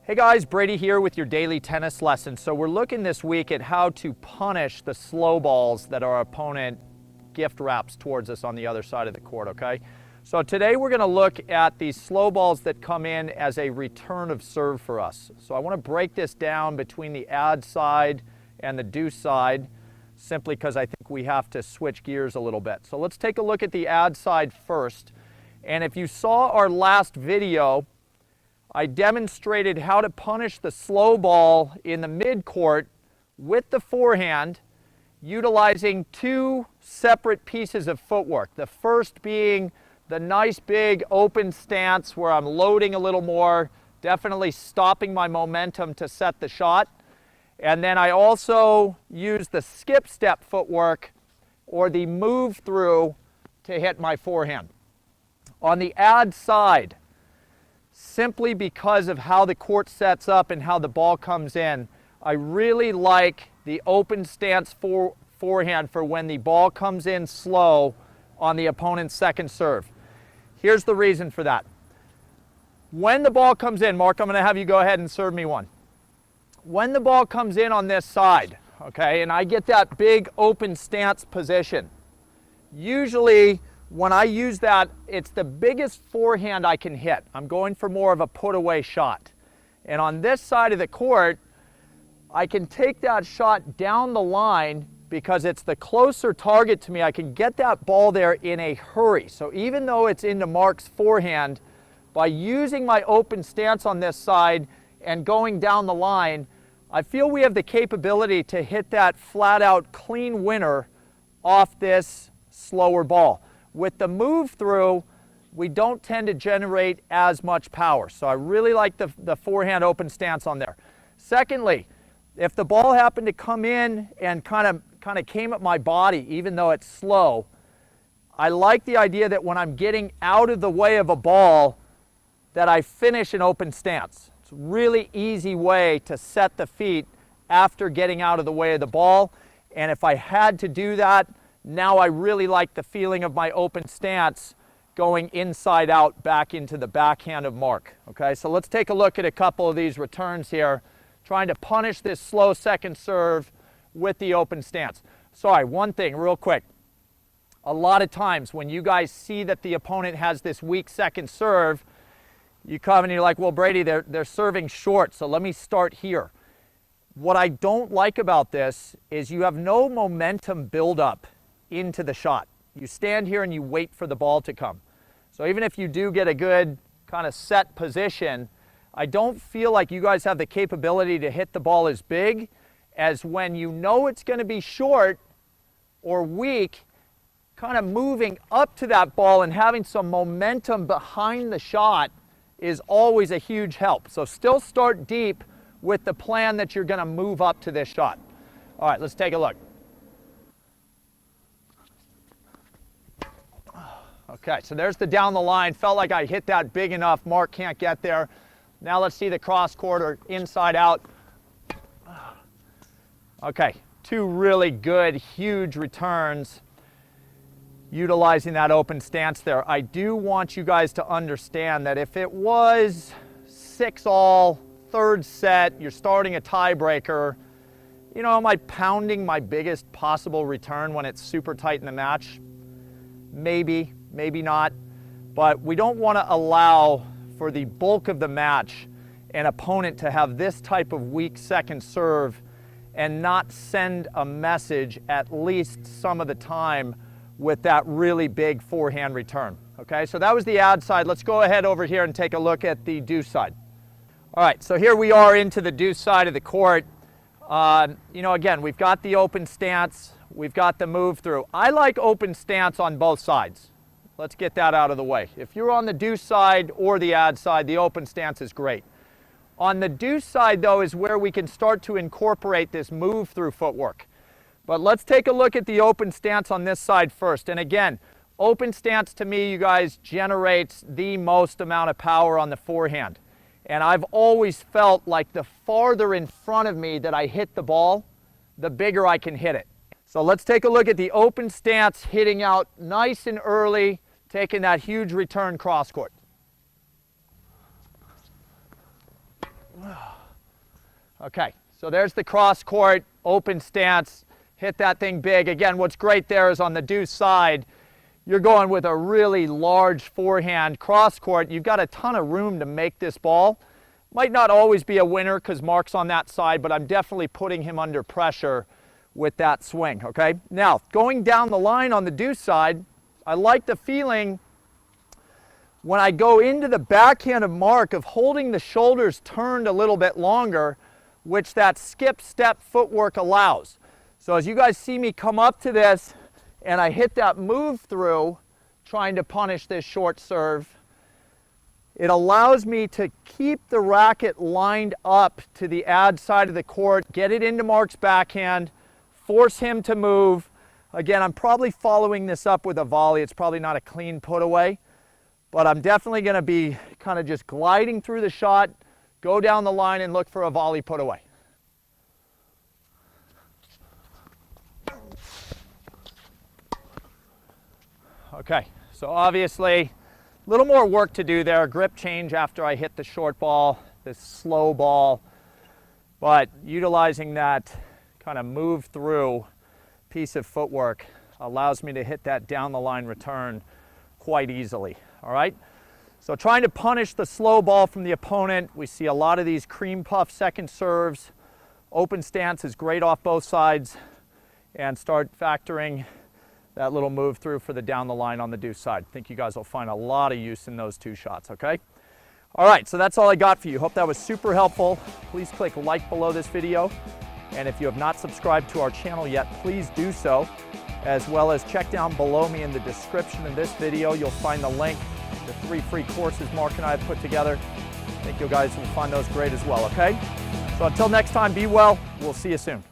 Hey guys, Brady here with your daily tennis lesson. So we're looking this week at how to punish the slow balls that our opponent gift wraps towards us on the other side of the court, okay? So today we're gonna look at these slow balls that come in as a return of serve for us. So I wanna break this down between the ad side and the deuce side, simply because I think we have to switch gears a little bit. So let's take a look at the ad side first. And if you saw our last video, I demonstrated how to punish the slow ball in the mid-court with the forehand, utilizing two separate pieces of footwork. The first being the nice big open stance where I'm loading a little more, definitely stopping my momentum to set the shot. And then I also use the skip step footwork or the move through to hit my forehand. On the ad side, simply because of how the court sets up and how the ball comes in, I really like the open stance forehand for when the ball comes in slow on the opponent's second serve. Here's the reason for that. When the ball comes in, Mark, I'm going to have you go ahead and serve me one. When the ball comes in on this side, okay, and I get that big open stance position, usually when I use that, it's the biggest forehand I can hit. I'm going for more of a put-away shot. And on this side of the court, I can take that shot down the line because it's the closer target to me. I can get that ball there in a hurry. So even though it's into Mark's forehand, by using my open stance on this side and going down the line, I feel we have the capability to hit that flat-out clean winner off this slower ball. With the move through, we don't tend to generate as much power. So I really like the forehand open stance on there. Secondly, if the ball happened to come in and kind of came at my body, even though it's slow, I like the idea that when I'm getting out of the way of a ball, that I finish an open stance. It's a really easy way to set the feet after getting out of the way of the ball. And if I had to do that, now I really like the feeling of my open stance going inside out back into the backhand of Mark. Okay, so let's take a look at a couple of these returns here, trying to punish this slow second serve with the open stance. Sorry, one thing real quick. A lot of times when you guys see that the opponent has this weak second serve, you come and you're like, well, Brady, they're serving short, so let me start here. What I don't like about this is you have no momentum buildup into the shot. You stand here and you wait for the ball to come. So even if you do get a good kind of set position, I don't feel like you guys have the capability to hit the ball as big as when you know it's going to be short or weak, kind of moving up to that ball and having some momentum behind the shot is always a huge help. So still start deep with the plan that you're going to move up to this shot. All right, let's take a look. Okay, so there's the down the line. Felt like I hit that big enough. Mark can't get there. Now let's see the cross court or inside out. Okay, two really good, huge returns utilizing that open stance there. I do want you guys to understand that if it was 6-all, third set, you're starting a tiebreaker, you know, am I pounding my biggest possible return when it's super tight in the match? Maybe, maybe not. But we don't want to allow for the bulk of the match an opponent to have this type of weak second serve and not send a message at least some of the time with that really big forehand return. Okay, so that was the ad side. Let's go ahead over here and take a look at the deuce side. All right, so here we are into the deuce side of the court. You know, again, we've got the open stance, we've got the move through. I like open stance on both sides. Let's get that out of the way. If you're on the deuce side or the ad side, the open stance is great. On the deuce side, though, is where we can start to incorporate this move through footwork. But let's take a look at the open stance on this side first. And again, open stance to me, you guys, generates the most amount of power on the forehand. And I've always felt like the farther in front of me that I hit the ball, the bigger I can hit it. So let's take a look at the open stance, hitting out nice and early, taking that huge return cross court. Okay, so there's the cross court, open stance, hit that thing big. Again, what's great there is on the deuce side, you're going with a really large forehand cross court. You've got a ton of room to make this ball. Might not always be a winner because Mark's on that side, but I'm definitely putting him under pressure with that swing, okay? Now, going down the line on the deuce side, I like the feeling when I go into the backhand of Mark of holding the shoulders turned a little bit longer, which that skip step footwork allows. So as you guys see me come up to this and I hit that move through trying to punish this short serve, it allows me to keep the racket lined up to the ad side of the court, get it into Mark's backhand, force him to move. Again, I'm probably following this up with a volley. It's probably not a clean put away, but I'm definitely going to be kind of just gliding through the shot, go down the line and look for a volley put away. Okay, so obviously a little more work to do there. Grip change after I hit the short ball, this slow ball, but utilizing that kind of move through piece of footwork allows me to hit that down the line return quite easily, all right? So trying to punish the slow ball from the opponent. We see a lot of these cream puff second serves. Open stance is great off both sides, and start factoring that little move through for the down the line on the deuce side. I think you guys will find a lot of use in those two shots, okay? All right, so that's all I got for you. Hope that was super helpful. Please click like below this video. And if you have not subscribed to our channel yet, please do so, as well as check down below me in the description of this video. You'll find the link to 3 free courses Mark and I have put together. I think you guys will find those great as well, okay? So until next time, be well. We'll see you soon.